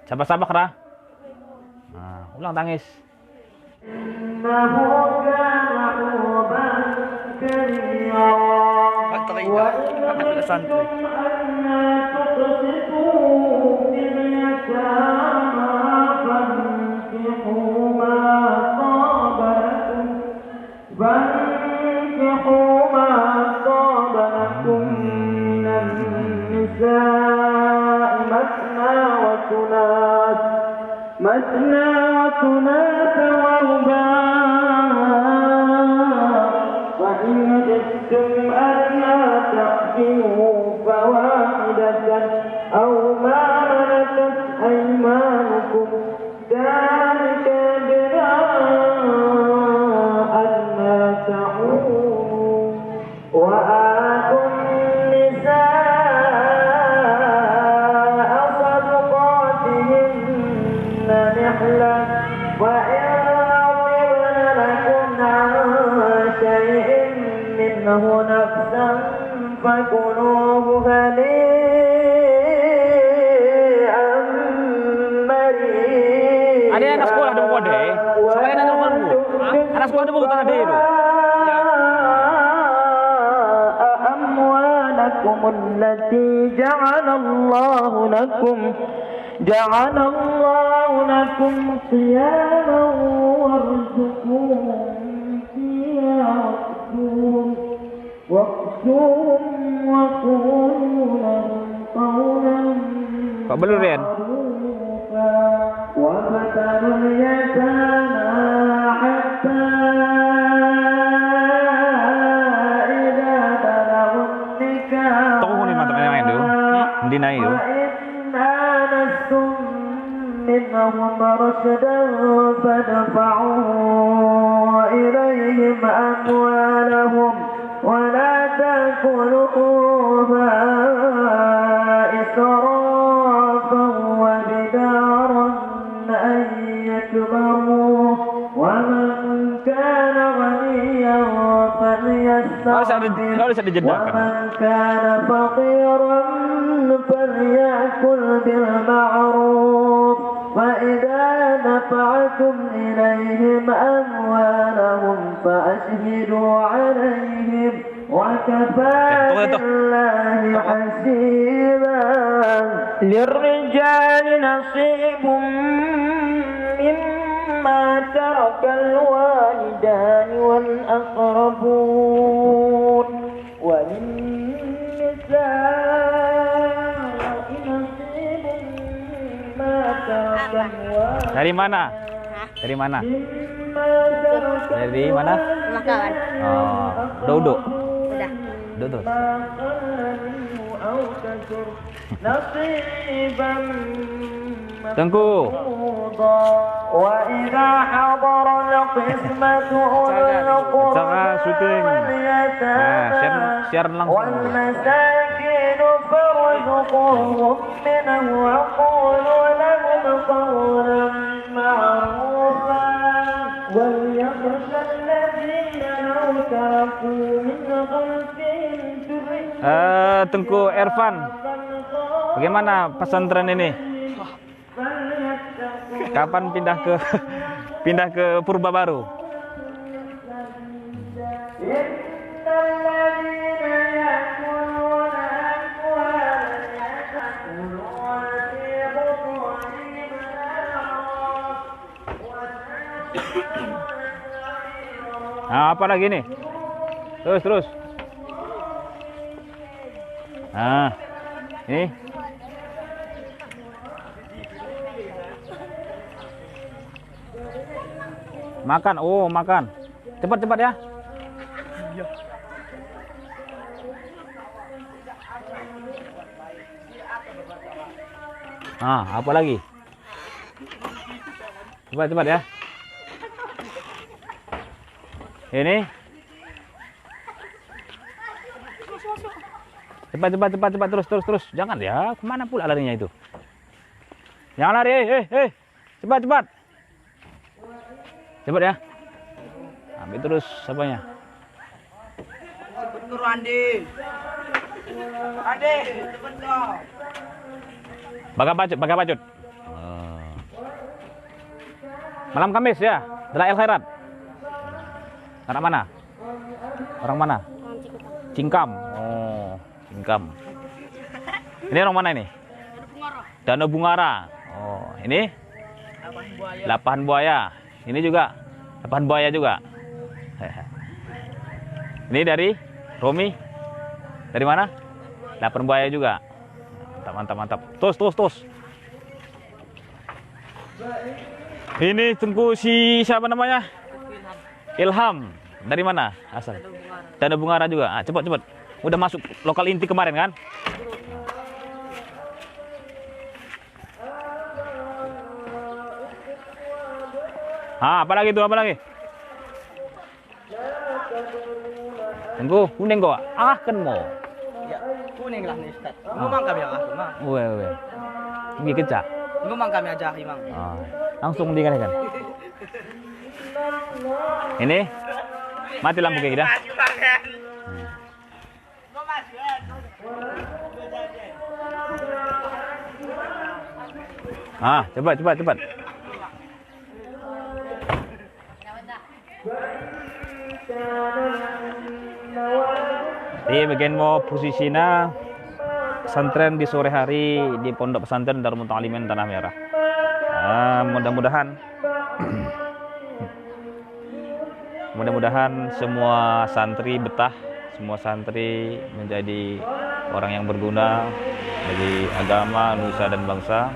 Sabar-sabar Ra. Ulang tangis. Santri. مثنى وثلاث ورباع وإن خفتم ألا تعدلوا فواحدة أو ما ملكت أيمانكم ذلك أدنى ألا تعولوا وآتوا النساء صدقاتهن نحلة وإن طبن لكم عن شيء منه نفسا فكلوه هنيئا مريئا. Ada anak sekolah ada buku deh. Sekolah anak sekolah buku. Anak sekolah ada buku tanah deh itu. أموالكم التي جعل الله لكم قياما وارزقوهم فيها واكسوهم وقولوا لهم قولا Kok belum Rian? معروفا وابتلوا اليتامى حتى إذا بلغوا النكاح Tunggu nih mantap yang lain dulu. Di naik dulu. وإن آنستم منهم رشدا فادفعوا إليهم أموالهم ولا تأكلوها إسرافا وبدارا أن يكبروا ومن كان غنيا فليستعفف ومن كان فقيرا فليأكل بالمعروف وإذا دفعتم إليهم أموالهم فأشهدوا عليهم وكفى بالله حسيبا. للرجال نصيب مما ترك الوالدان والأقربون وللنساء نصيب مما ترك الوالدان. Dari mana? Dari mana? Dari mana? Makan. Oh, duduk. Udah. Duduk. Tengku. وإذا حضر القسمة أولو القربى واليتامى share langsung. والمساكين فارزقوهم منه وقولوا لهم قولا معروفا وليخشى الذين لو تركوا من خلفهم ذرية Tengku Ervan, bagaimana pesantren ini? Kapan pindah ke Purba Baru? Nah, apa lagi nih? Terus. Nah, ini. Makan, makan. Cepat ya. Apa lagi? Cepat ya. Ini. Cepat terus. Jangan ya. Kemana pula larinya itu? Jangan lari, cepat. Cepat ya. Ambil terus apanya? Cepet tur Andi, cepet dong. Baga pacut. Malam Kamis ya, Dalail Khairat. Anak mana? Orang mana? Cingkam. Oh, Cingkam. Ini orang mana ini? Danau Bungara. Oh, ini? Lapahan Buaya. Ini juga Lapahan Buaya juga. Ini dari Romi. Dari mana? Lapahan Buaya juga. Mantap, mantap, mantap. Tos. Ini tengku si siapa namanya? Ilham. Dari mana asal? Danau Bungara juga. Ah, cepet. Udah masuk lokal inti kemarin kan? Ah, apa lagi? Tengku, kuning kok. Ah, kan mau. Ya, kuning lah nih Ustaz. Ngomong kami ya, Mang. Weh. Ini kecak. Ngomong kami aja, Mang. Ah, langsung kan. Ini mati lampu kayak gitu. Ah, cepat. Di bagian mau posisinya pesantren di sore hari di Pondok Pesantren Darul Muta'alimin Tanah Merah. Mudah-mudahan semua santri betah, semua santri menjadi orang yang berguna bagi agama, nusa dan bangsa.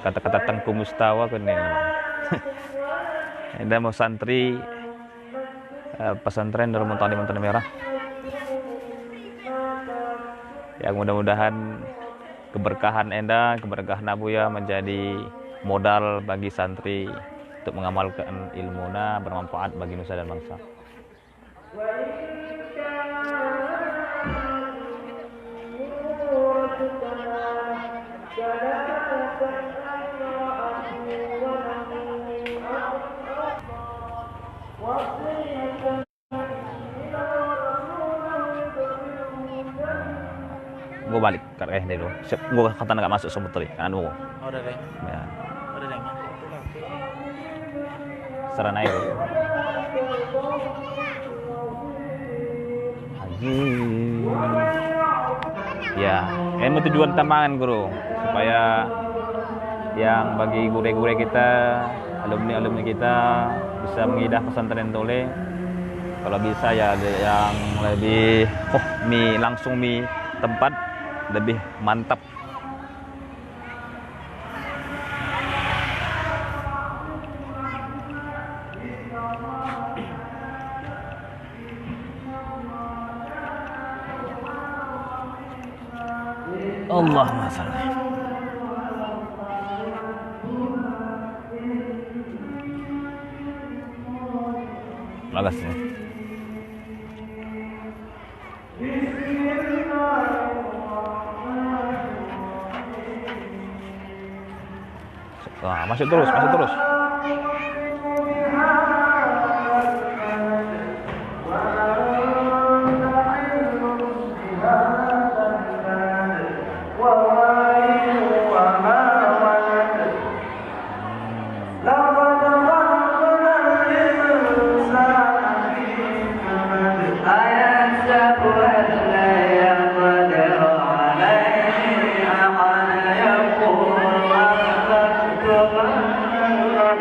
Kata-kata Tengku Mustawa kan ini. Anda mau santri pesantren Darul Muta'alimin Tanah Merah. Yang mudah-mudahan keberkahan Enda, keberkahan Abuya menjadi modal bagi santri untuk mengamalkan ilmunya bermanfaat bagi nusa dan bangsa. Gue balik dari dulu. Gue kata nggak masuk sebetulnya kan anu. Oh, udah deh. Ya. Udah deh. Sarana itu. Haji. Ya, ilmu tujuan tambangan guru supaya yang bagi gure-gure kita, alumni kita bisa mengidah pesantren Tole. Kalau bisa ya ada yang lebih langsung tempat lebih mantap. Allahumma shalli. Bagus nih. Nah, masuk terus. Thank you.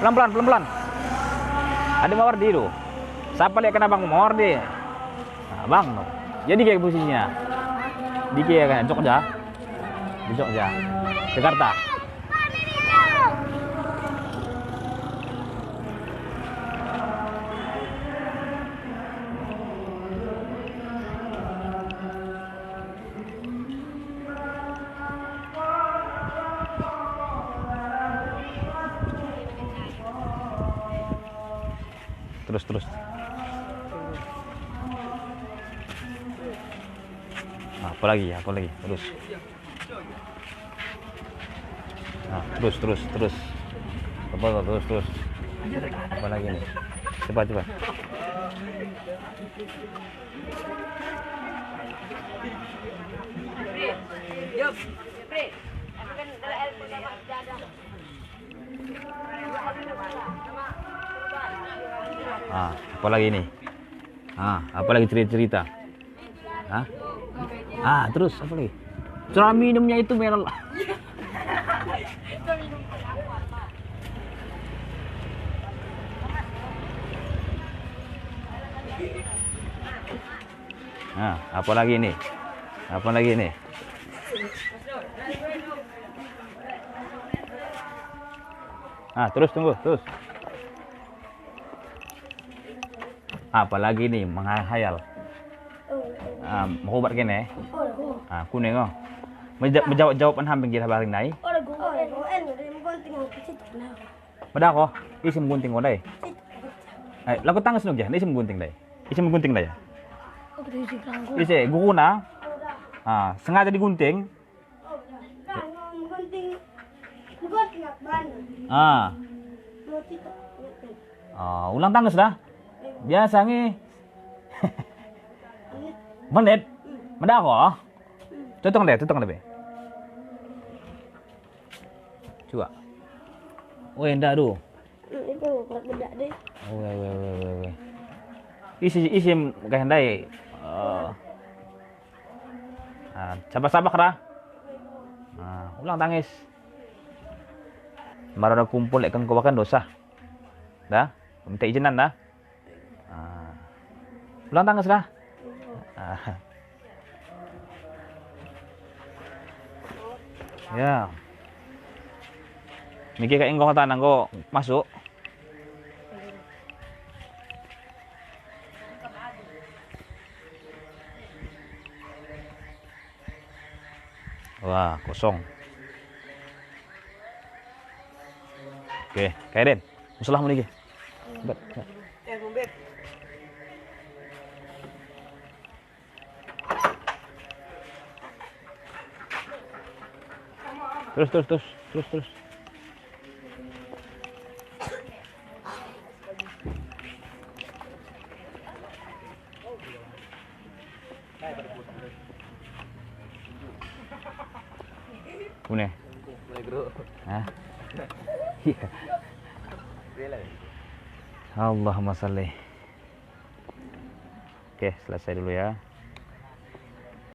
Pelan-pelan, pelan-pelan. Ada Mawardi itu. Siapa lihat kena Bang Mawardi? Nah, Bang. Jadi kayak posisinya. Di kayak kan Jogja. Di Jogja. Jakarta. Terus. Apa lagi? Terus. Nah, terus. Terus. Apa lagi nih? Coba. Apa lagi nih? Apa lagi cerita? Terus apa lagi? Cara minumnya itu merah. Apa lagi nih? Terus tunggu. Apa lagi nih? Menghayal. Mau obat kene? Kuning oh. Menjawab hampir kita baring nai. Pada ko, isim gunting ko dai. Lagu tangas nung ya, isim gunting dai. Ya. Isi guna. Sengaja digunting. Ulang tangas dah. Biasa ngi. Menit. Mada ko. Tutong deh. Coba. Enggak aduh. Itu beda deh. Weh. Isi kehendai. Sabar dah. Ulang tangis. Marana kumpul ikan kau bahkan dosa. Dah, minta izinan dah. Ulang tangis dah. Ya. Mikir kayak engkau kata nangko masuk. Wah, kosong. Oke, Kaiden. Musulah lagi. Bet. Terus. Pune. Iya. Allahumma sholli. Oke, selesai dulu ya.